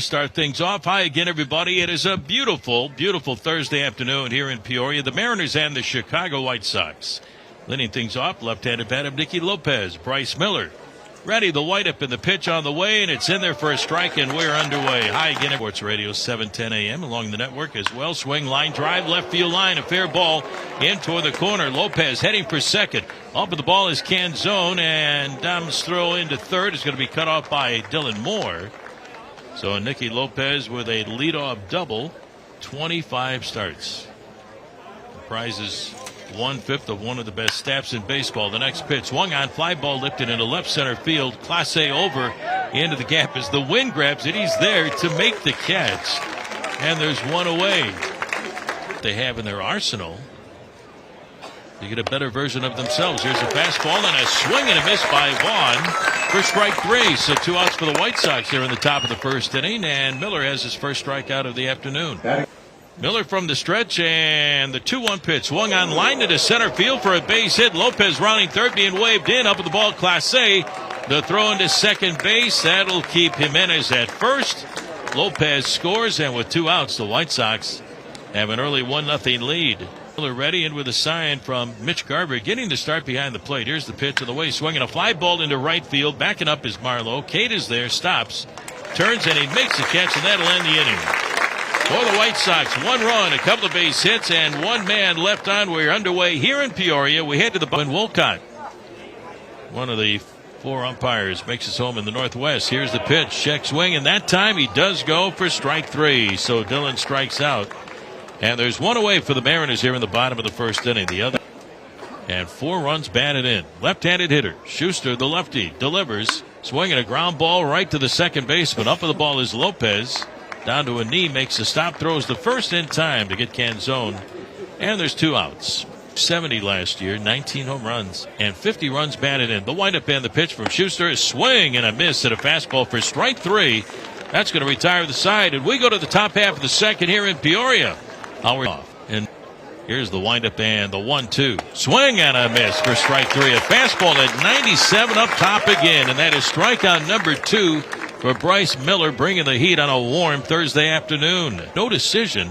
Start things off. Hi again, everybody. It is a beautiful, beautiful Thursday afternoon here in Peoria. The Mariners and the Chicago White Sox. Leading things off, left-handed bat of Nicky Lopez. Bryce Miller ready. The wind-up and the pitch on the way, and it's in there for a strike, and we're underway. Hi again, Sports Radio 710 a.m. along the network as well. Swing, line drive, left field line, a fair ball in toward the corner. Lopez heading for second. Up at the ball is Canzone, and Dom's throw into third is going to be cut off by Dylan Moore. So Nicky Lopez with a leadoff double, 25 starts. Comprises 1/5 of one of the best staffs in baseball. The next pitch, swung on, fly ball lifted into left center field. Clase over into the gap as the wind grabs it. He's there to make the catch. And there's one away. They have in their arsenal to get a better version of themselves. Here's a fastball and a swing and a miss by Vaughn for strike three. So 2 outs for the White Sox here in the top of the first inning, and Miller has his first strikeout of the afternoon. Miller from the stretch, and the 2-1 pitch swung on, line into center field for a base hit. Lopez rounding third, being waved in. Up at the ball, Clase. The throw into second base. That'll keep Jimenez at first. Lopez scores, and with 2 outs, the White Sox have an early 1-0 lead. Miller ready, in with a sign from Mitch Garver, getting the start behind the plate. Here's the pitch on the way, swinging a fly ball into right field. Backing up is Marlowe. Cade is there, stops, turns, and he makes the catch, and that'll end the inning. For the White Sox, 1 run, a couple of base hits, and 1 man left on. We're underway here in Peoria. We head to the button. Wolcott, one of the 4 umpires, makes his home in the Northwest. Here's the pitch, check swing, and that time he does go for strike 3. So Dillon strikes out. And there's 1 away for the Mariners here in the bottom of the first inning. The other, and 4 runs batted in. Left-handed hitter Schuster, the lefty, delivers, swinging a ground ball right to the second baseman. Up with the ball is Lopez, down to a knee, makes a stop, throws the first in time to get Canzone, and there's 2 outs. 70 last year, 19 home runs, and 50 runs batted in. The windup and the pitch from Schuster, a swing and a miss at a fastball for strike 3. That's going to retire the side, and we go to the top half of the second here in Peoria. Howard off, and here's the windup and the 1-2. Swing and a miss for strike 3. A fastball at 97 up top again, and that is strikeout number 2 for Bryce Miller, bringing the heat on a warm Thursday afternoon. No decision.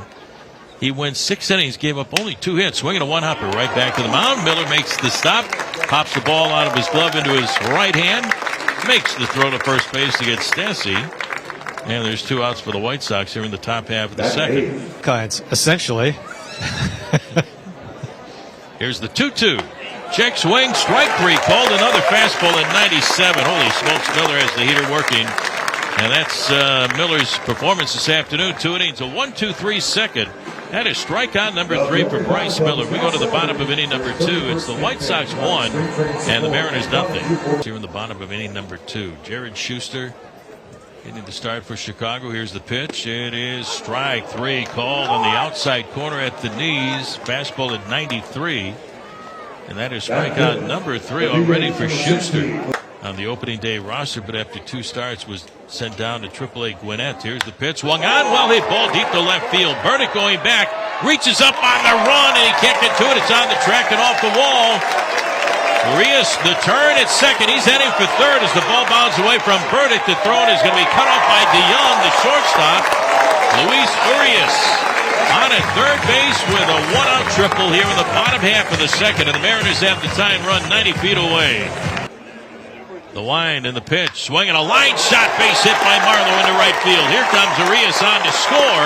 He went 6 innings, gave up only 2 hits, swinging a 1-hopper right back to the mound. Miller makes the stop, pops the ball out of his glove into his right hand, makes the throw to first base to get Stassi. And there's 2 outs for the White Sox here in the top half of the second. Kinds, essentially. Here's the 2-2. Check swing, strike 3. Called another fastball at 97. Holy smokes, Miller has the heater working. And that's Miller's performance this afternoon. 2 innings, a 1-2-3 second. That is strikeout number 3 for Bryce Miller. We go to the bottom of inning number 2. It's the White Sox 1 and the Mariners nothing. Here in the bottom of inning number 2. Jared Schuster getting the start for Chicago. Here's the pitch. It is strike 3, called on the outside corner at the knees. Fastball at 93. And that is strikeout number 3 already for Schuster on the opening day roster, but after 2 starts was sent down to AAA Gwinnett. Here's the pitch. Swung on, well hit ball deep to left field. Burdick going back, reaches up on the run, and he can't get to it. It's on the track and off the wall. Urias, the turn at second. He's heading for third as the ball bounces away from Burdick. The throw is going to be cut off by DeYoung, the shortstop. Luis Urias on at third base with a 1-out triple here in the bottom half of the second, and the Mariners have the tying run 90 feet away. The wind and the pitch, swinging a line shot, base hit by Marlowe into right field. Here comes Urias on to score,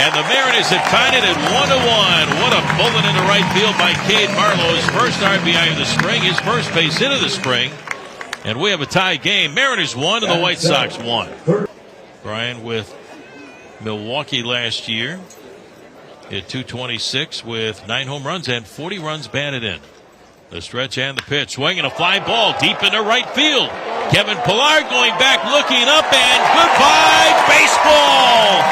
and the Mariners have tied it at 1-1. What a bullet into right field by Cade Marlowe, his first RBI of the spring, his first base hit of the spring, and we have a tie game. Mariners 1 and the White Sox 1. Brian with Milwaukee last year hit .226 with 9 home runs and 40 runs batted in. The stretch and the pitch, swinging a fly ball deep into right field. Kevin Pillar going back, looking up, and goodbye baseball.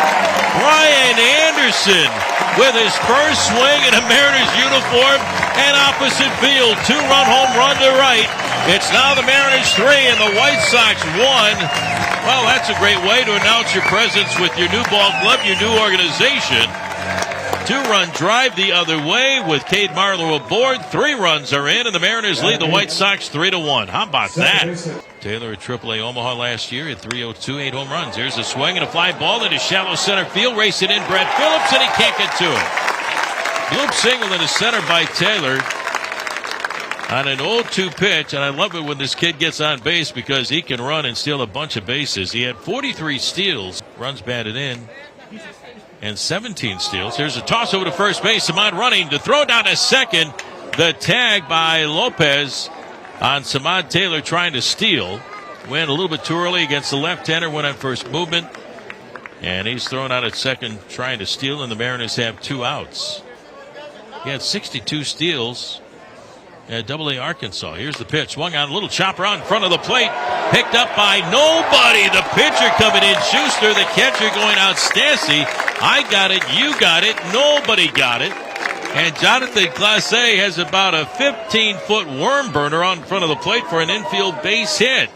Brian Anderson with his first swing in a Mariners uniform and opposite field. 2-run home run to right. It's now the Mariners 3 and the White Sox 1. Well, that's a great way to announce your presence with your new ball club, your new organization. 2-run drive the other way with Cade Marlowe aboard. 3 runs are in, and the Mariners lead the White Sox 3-1. How about that? Taylor at AAA Omaha last year at 302, 8 home runs. Here's a swing and a fly ball into shallow center field. Racing in Brett Phillips, and he can't get to it. Bloop single into center by Taylor on an 0-2 pitch, and I love it when this kid gets on base because he can run and steal a bunch of bases. He had 43 steals, runs batted in, and 17 steals. Here's a toss over to first base. Samad running to throw down to second. The tag by Lopez on Samad Taylor trying to steal. Went a little bit too early against the left-hander, went on first movement, and he's thrown out at second trying to steal, and the Mariners have 2 outs. He had 62 steals at AA Arkansas. Here's the pitch. Swung on a little chopper out in front of the plate. Picked up by nobody. The pitcher coming in, Schuster. The catcher going out, Stassi. I got it. You got it. Nobody got it. And Jonathan Clase has about a 15-foot worm burner on front of the plate for an infield base hit.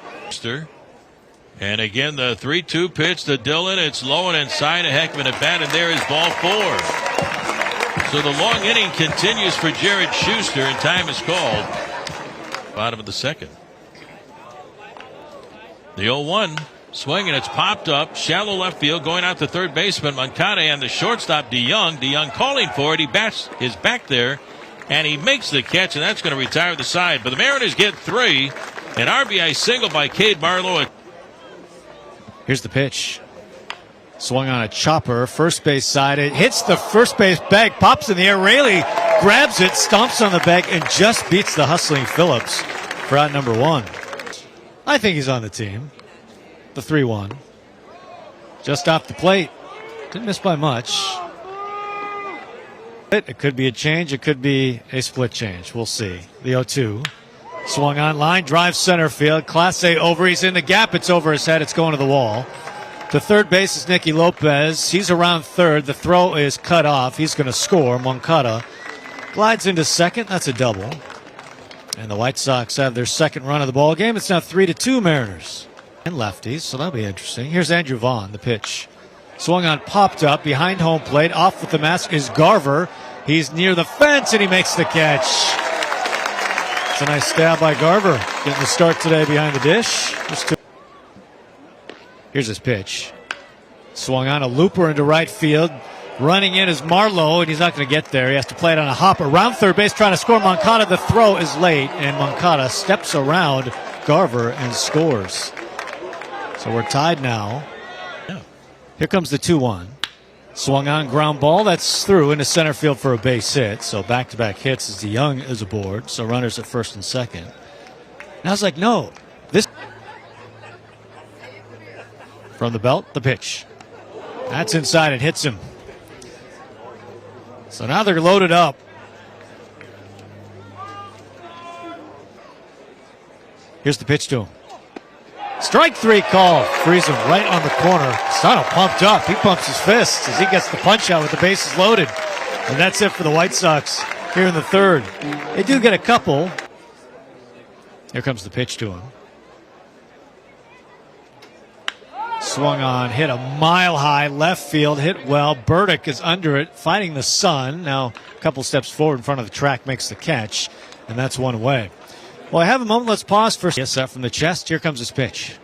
And again, the 3-2 pitch to Dillon. It's low and inside. A heck of an at-bat, and there is ball 4. So the long inning continues for Jared Schuster, and time is called. Bottom of the second. The 0-1 swing, and it's popped up. Shallow left field, going out to third baseman Moncada and the shortstop DeYoung. DeYoung calling for it. He is back there, and he makes the catch, and that's going to retire the side. But the Mariners get 3. An RBI single by Cade Marlowe. Here's the pitch. Swung on a chopper, first base side. It hits the first base bag, pops in the air. Raley grabs it, stomps on the bag, and just beats the hustling Phillips for out number 1. I think he's on the team. The 3-1. Just off the plate. Didn't miss by much. It could be a change. It could be a split change. We'll see. The 0-2. Swung on line, drive center field. Clase over. He's in the gap. It's over his head. It's going to the wall. The third base is Nicky Lopez. He's around third. The throw is cut off. He's going to score. Moncada glides into second. That's a double. And the White Sox have their second run of the ball game. It's now 3-2 Mariners. And lefties, so that'll be interesting. Here's Andrew Vaughn, the pitch. Swung on, popped up, behind home plate. Off with the mask is Garver. He's near the fence, and he makes the catch. It's a nice stab by Garver. Getting the start today behind the dish. Here's his pitch. Swung on a looper into right field. Running in is Marlowe, and he's not going to get there. He has to play it on a hopper. Around third base, trying to score Moncada. The throw is late, and Moncada steps around Garver and scores. So we're tied now. Here comes the 2-1. Swung on ground ball. That's through into center field for a base hit. So back-to-back hits as DeYoung is aboard. So runners at first and second. And I was like, no. This from the belt, the pitch. That's inside. It hits him. So now they're loaded up. Here's the pitch to him. Strike 3 call. Frees him right on the corner. Stano pumped up. He pumps his fists as he gets the punch out with the bases loaded. And that's it for the White Sox here in the third. They do get a couple. Here comes the pitch to him. Swung on, hit a mile high left field, hit well. Burdick is under it, fighting the sun. Now a couple steps forward in front of the track, makes the catch, and that's one away. Well, I have a moment. Let's pause for from the chest. Here comes his pitch.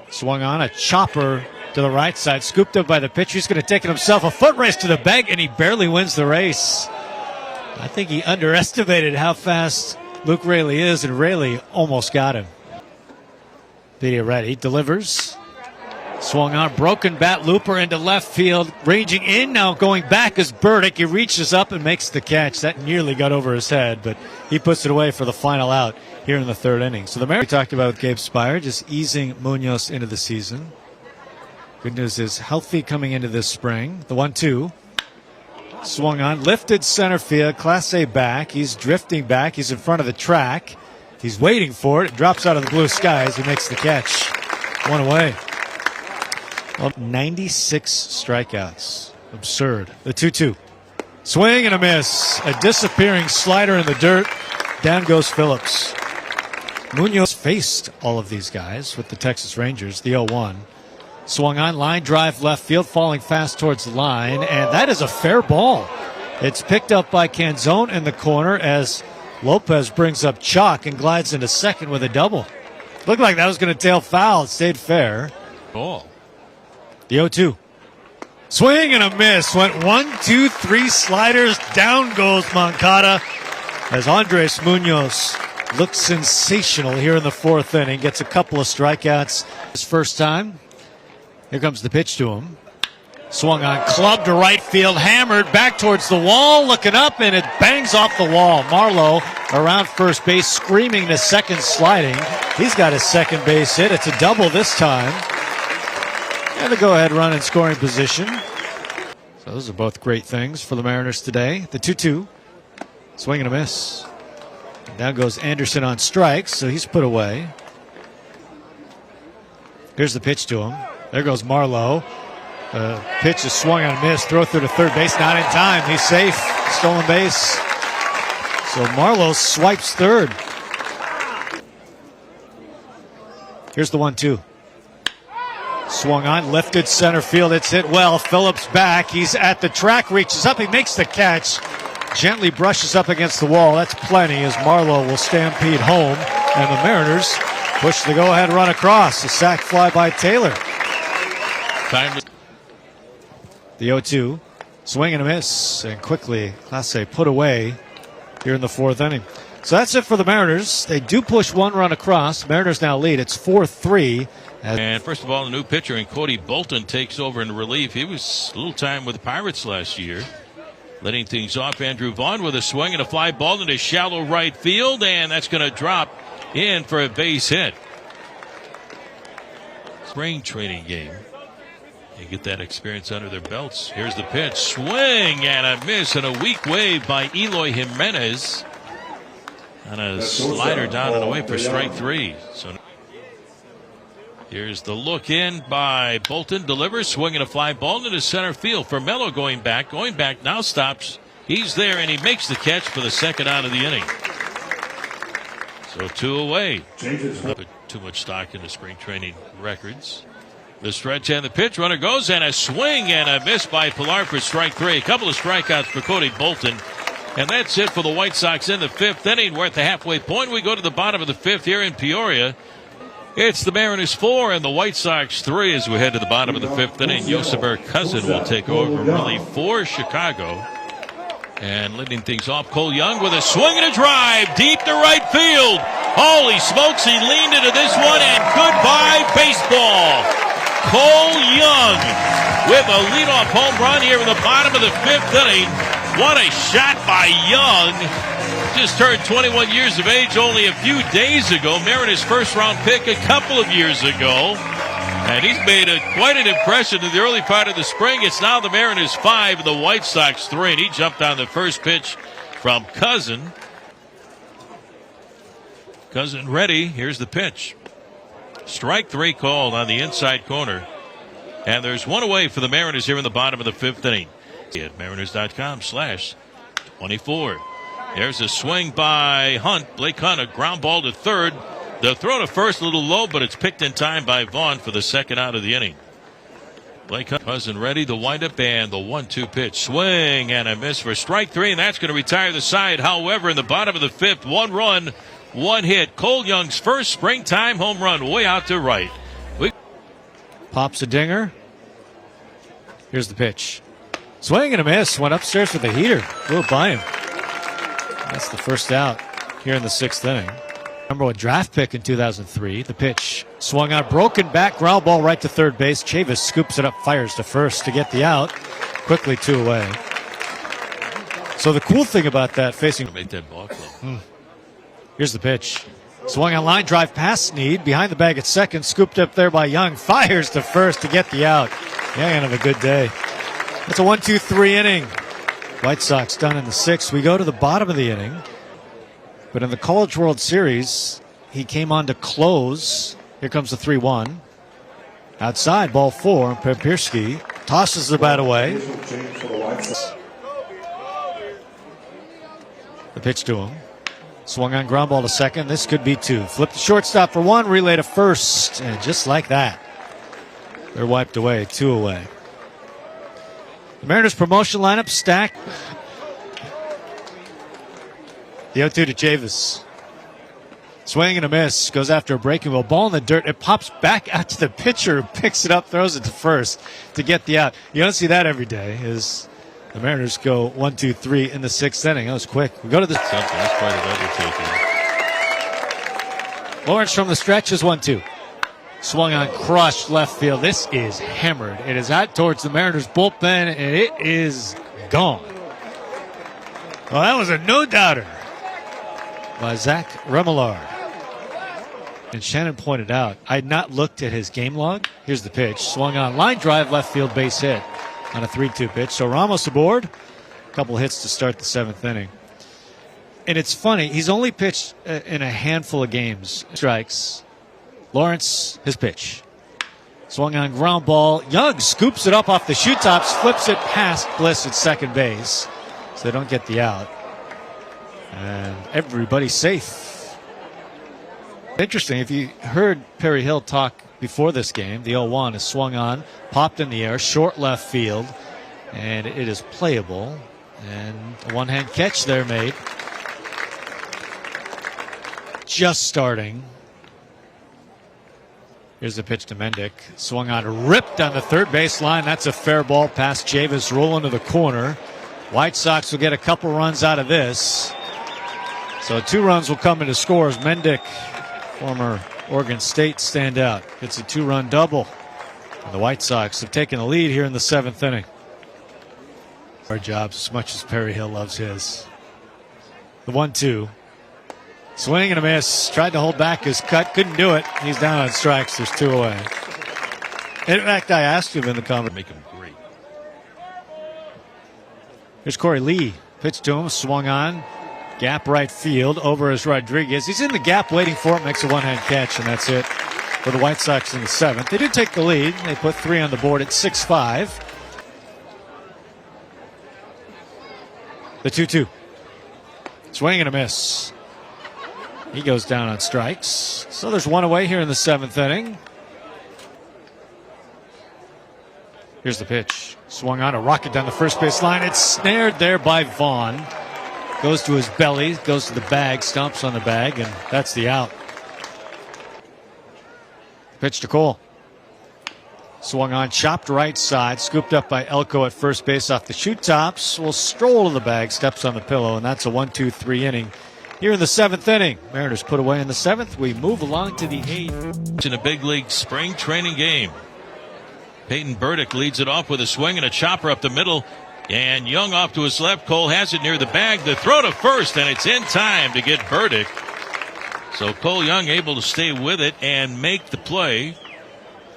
Swung on a chopper to the right side, scooped up by the pitcher. He's going to take it himself. A foot race to the bag, and he barely wins the race. I think he underestimated how fast Luke Raley is, and Raley almost got him. Peter ready, delivers. Swung on, broken bat, looper into left field. Ranging in now, going back is Burdick. He reaches up and makes the catch. That nearly got over his head, but he puts it away for the final out here in the third inning. So the Mariners, we talked about with Gabe Spire, just easing Muñoz into the season. Good news is healthy coming into this spring. The 1-2. Swung on, lifted center field. Clase back. He's drifting back. He's in front of the track. He's waiting for it. It drops out of the blue skies. He makes the catch. One away. Well, 96 strikeouts. Absurd. The 2-2. Swing and a miss. A disappearing slider in the dirt. Down goes Phillips. Muñoz faced all of these guys with the Texas Rangers. The 0-1. Swung on, line drive left field, falling fast towards the line, and that is a fair ball. It's picked up by Canzone in the corner as Lopez brings up Chalk and glides into second with a double. Looked like that was going to tail foul. It stayed fair. Ball. The 0-2. Swing and a miss. Went 1, 2, 3 sliders. Down goes Moncada as Andres Muñoz looks sensational here in the fourth inning. Gets a couple of strikeouts his first time. Here comes the pitch to him. Swung on, clubbed to right field, hammered back towards the wall, looking up, and it bangs off the wall. Marlowe around first base, screaming to second, sliding. He's got his second base hit. It's a double this time. And the go-ahead run in scoring position. So those are both great things for the Mariners today. The 2-2. Swing and a miss. Down goes Anderson on strikes, so he's put away. Here's the pitch to him. There goes Marlowe. Pitch is swung on a miss. Throw through to third base. Not in time. He's safe. Stolen base. So Marlowe swipes third. Here's the 1-2. Swung on. Lifted center field. It's hit well. Phillips back. He's at the track. Reaches up. He makes the catch. Gently brushes up against the wall. That's plenty as Marlowe will stampede home. And the Mariners push the go-ahead run across. A sac fly by Taylor. The 0-2. Swing and a miss. And quickly, Clase put away here in the fourth inning. So that's it for the Mariners. They do push one run across. Mariners now lead. It's 4-3. And first of all, the new pitcher, and Cody Bolton takes over in relief. He was a little time with the Pirates last year. Letting things off, Andrew Vaughn with a swing and a fly ball into shallow right field, and that's going to drop in for a base hit. Spring training game. They get that experience under their belts. Here's the pitch. Swing and a miss, and a weak wave by Eloy Jimenez. And a slider down and away for strike three. So here's the look in by Bolton. Delivers, swinging a fly ball into center field. For Mello going back, now stops. He's there, and he makes the catch for the second out of the inning. So 2 away. Put too much stock into spring training records. The stretch and the pitch. Runner goes, and a swing and a miss by Pilar for strike three. A couple of strikeouts for Cody Bolton. And that's it for the White Sox in the fifth inning. We're at the halfway point. We go to the bottom of the fifth here in Peoria. It's the Mariners 4 and the White Sox 3 as we head to the bottom of the fifth inning. Yosiber Cousin will take over relief for Chicago. And leading things off, Cole Young with a swing and a drive deep to right field. Holy smokes, he leaned into this one, and goodbye baseball. Cole Young with a leadoff home run here in the bottom of the fifth inning. What a shot by Young. Just turned 21 years of age only a few days ago. Mariners' first-round pick a couple of years ago. And he's made quite an impression in the early part of the spring. It's now the Mariners 5 and the White Sox 3. And he jumped on the first pitch from Cousin. Cousin ready. Here's the pitch. Strike three called on the inside corner. And there's one away for the Mariners here in the bottom of the fifth inning. At Mariners.com/24. There's a swing by Hunt. Blake Hunt, a ground ball to third. The throw to first a little low, but it's picked in time by Vaughn for the second out of the inning. Blake Hunt wasn't ready. The windup and the 1-2 pitch. Swing and a miss for strike three, and that's going to retire the side. However, in the bottom of the fifth, 1 run, 1 hit. Cole Young's first springtime home run way out to right. Pops a dinger. Here's the pitch. Swing and a miss. Went upstairs with a heater. Blew it by him. That's the first out here in the sixth inning. Number 1 draft pick in 2003. The pitch swung on, broken back, ground ball right to third base. Chavis scoops it up, fires to first to get the out. Quickly 2 away. So the cool thing about that, facing make that ball club. Here's the pitch. Swung on line drive past Snead, behind the bag at second, scooped up there by Young. Fires to first to get the out. Young have a good day. It's a 1-2-3 inning. White Sox done in the sixth. We go to the bottom of the inning. But in the College World Series, he came on to close. Here comes the 3-1. Outside, ball 4. Papirski tosses the bat away. The pitch to him. Swung on ground ball to second. This could be 2. Flipped to shortstop for 1. Relay to first. And just like that, They're wiped away, 2 away. The Mariners promotion lineup stacked. The 0-2 to Chavis. Swing and a miss. Goes after a breaking ball. Ball in the dirt. It pops back out to the pitcher, picks it up, throws it to first to get the out. You don't see that every day. As the Mariners go 1-2-3 in the 6th inning. That was quick. We go to the Something. That's quite an undertaking. Lawrence from the stretch is 1-2. Swung on, crushed left field. This is hammered. It is out towards the Mariners bullpen, and it is gone. Well, that was a no-doubter by Zach Remillard. And Shannon pointed out, I had not looked at his game log. Here's the pitch. Swung on, line drive, left field, base hit on a 3-2 pitch. So Ramos aboard. A couple hits to start the 7th inning. And it's funny, he's only pitched in a handful of games. Strikes. Lawrence, his pitch. Swung on, ground ball. Young scoops it up off the shoe tops, flips it past Bliss at second base. So they don't get the out. And everybody's safe. Interesting, if you heard Perry Hill talk before this game, the 0-1 is swung on, popped in the air, short left field, and it is playable. And a one-hand catch there made. Just starting. Here's the pitch to Mendick. Swung on, ripped on the third base line. That's a fair ball past Chavis, rolling to the corner. White Sox will get a couple runs out of this. So 2 runs will come into scores. Mendick, former Oregon State standout, gets a 2-run double. And the White Sox have taken the lead here in the 7th inning. Our jobs as much as Perry Hill loves his. The 1-2. Swing and a miss. Tried to hold back his cut. Couldn't do it. He's down on strikes. There's 2 away. In fact, I asked him in the comment. Make him great. Here's Corey Lee. Pitch to him. Swung on. Gap right field. Over is Rodriguez. He's in the gap waiting for it. Makes a one-hand catch, and that's it for the White Sox in the 7th. They did take the lead. They put 3 on the board at 6-5. The 2-2. Swing and a miss. He goes down on strikes. So there's 1 away here in the 7th inning. Here's the pitch. Swung on, a rocket down the first base line. It's snared there by Vaughn. Goes to his belly, goes to the bag, stomps on the bag, and that's the out. Pitch to Cole. Swung on, chopped right side, scooped up by Elko at first base off the shoot tops. Will stroll to the bag, steps on the pillow, and that's a 1-2-3 inning. Here in the 7th inning, Mariners put away in the 7th. We move along to the 8th. In a big league spring training game. Peyton Burdick leads it off with a swing and a chopper up the middle. And Young off to his left. Cole has it near the bag. The throw to first, and it's in time to get Burdick. So Cole Young able to stay with it and make the play.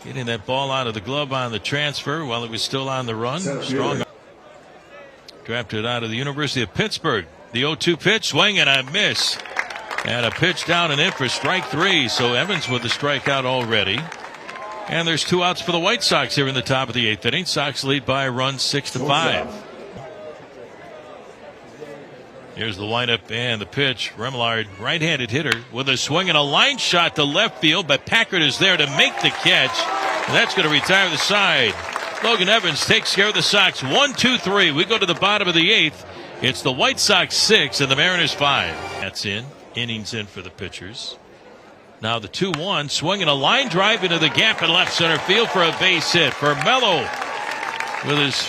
Getting that ball out of the glove on the transfer while it was still on the run. Strong. Drafted out of the University of Pittsburgh. The 0-2 pitch, swing and a miss. And a pitch down and in for strike 3. So Evans with the strikeout already. And there's 2 outs for the White Sox here in the top of the 8th inning. Sox lead by a run 6-5. Here's the lineup and the pitch. Remillard, right-handed hitter, with a swing and a line shot to left field, but Packard is there to make the catch. And that's going to retire the side. Logan Evans takes care of the Sox. 1-2-3. We go to the bottom of the 8th. It's the White Sox 6 and the Mariners 5. That's in. Innings in for the pitchers. Now the 2-1. Swinging a line drive into the gap in left center field for a base hit. For Mello with his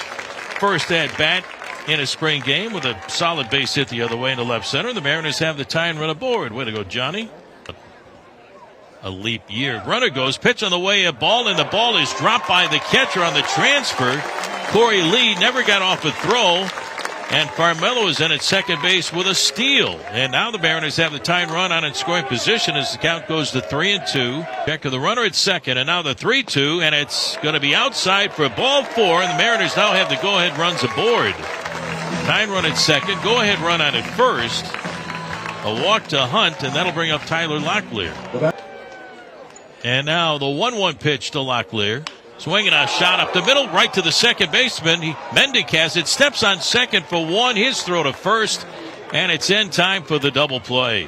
first at-bat in a spring game with a solid base hit the other way into left center. The Mariners have the tie and run aboard. Way to go, Johnny. A leap year. Runner goes. Pitch on the way. A ball, and the ball is dropped by the catcher on the transfer. Corey Lee never got off a throw. And Farmelo is in at second base with a steal. And now the Mariners have the tying run on in scoring position as the count goes to 3-2. Check of the runner at second, and now the 3-2, and it's going to be outside for ball 4, and the Mariners now have the go-ahead runs aboard. Tying run at second, go-ahead run on at first. A walk to Hunt, and that'll bring up Tyler Locklear. And now the 1-1 pitch to Locklear. Swinging a shot up the middle, right to the second baseman. Mendick has it, steps on second for 1. His throw to first, and it's in time for the double play.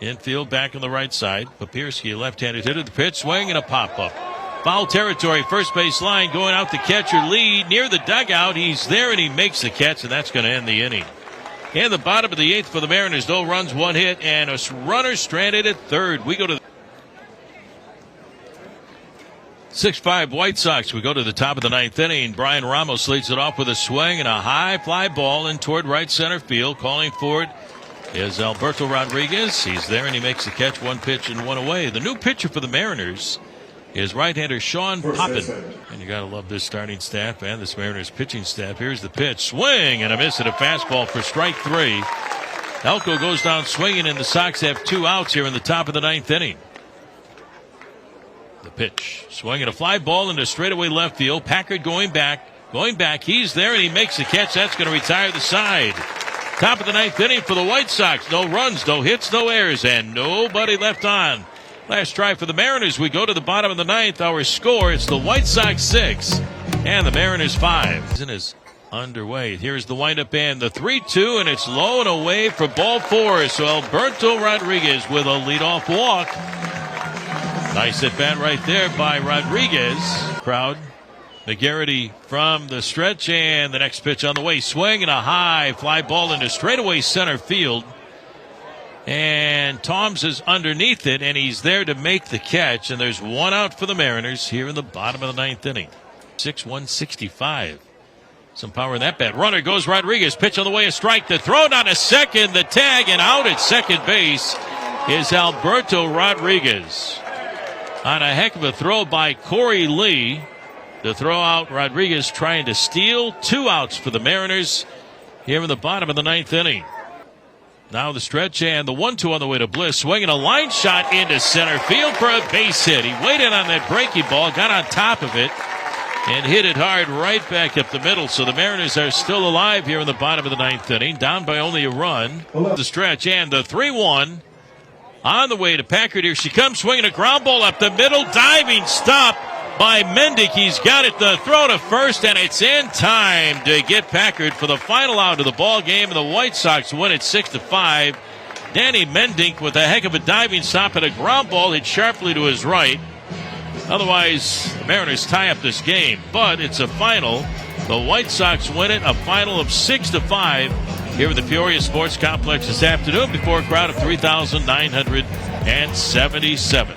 Infield back on the right side. Papierski, left-handed hitter. The pitch, swing and a pop-up. foul territory, first base line, going out to catcher Lee near the dugout. He's there and he makes the catch, and that's going to end the inning. In the bottom of the 8th for the Mariners, no runs, 1 hit, and a runner stranded at third. We go to 6-5 White Sox. We go to the top of the 9th inning. Brian Ramos leads it off with a swing and a high fly ball in toward right center field. Calling for it is Alberto Rodriguez. He's there and he makes the catch, 1 pitch and 1 away. The new pitcher for the Mariners is right-hander Sean Poppin. And you got to love this starting staff and this Mariners pitching staff. Here's the pitch. Swing and a miss at a fastball for strike 3. Elko goes down swinging, and the Sox have 2 outs here in the top of the 9th inning. The pitch. Swing and a fly ball into straightaway left field. Packard going back. He's there and he makes the catch. That's going to retire the side. Top of the 9th inning for the White Sox. No runs, no hits, no errors, and nobody left on. Last try for the Mariners. We go to the bottom of the 9th. Our score, it's the White Sox 6 and the Mariners 5. Season is underway. Here's the windup and the 3-2, and it's low and away for ball 4. So Alberto Rodriguez with a leadoff walk. Nice at bat right there by Rodriguez. Crowd. McGarity from the stretch, and the next pitch on the way. Swing and a high fly ball into straightaway center field. And Toms is underneath it, and he's there to make the catch. And there's 1 out for the Mariners here in the bottom of the 9th inning. 6-1-65. Some power in that bat. Runner goes Rodriguez. Pitch on the way, a strike. The throw down to second. The tag, and out at second base is Alberto Rodriguez. On a heck of a throw by Corey Lee. The throw out, Rodriguez trying to steal. 2 outs for the Mariners here in the bottom of the 9th inning. Now the stretch and the 1-2 on the way to Bliss. Swinging a line shot into center field for a base hit. He waited on that breaking ball, got on top of it, and hit it hard right back up the middle. So the Mariners are still alive here in the bottom of the 9th inning, down by only a run. The stretch and the 3-1 on the way to Packard. Here she comes, swinging a ground ball up the middle. Diving stop by Mendick. He's got it. The throw to first, and it's in time to get Packard for the final out of the ball game. And the White Sox win it 6-5. Danny Mendick with a heck of a diving stop and a ground ball hit sharply to his right. Otherwise, the Mariners tie up this game, but it's a final. The White Sox win it, a final of 6-5 here at the Peoria Sports Complex this afternoon before a crowd of 3,977.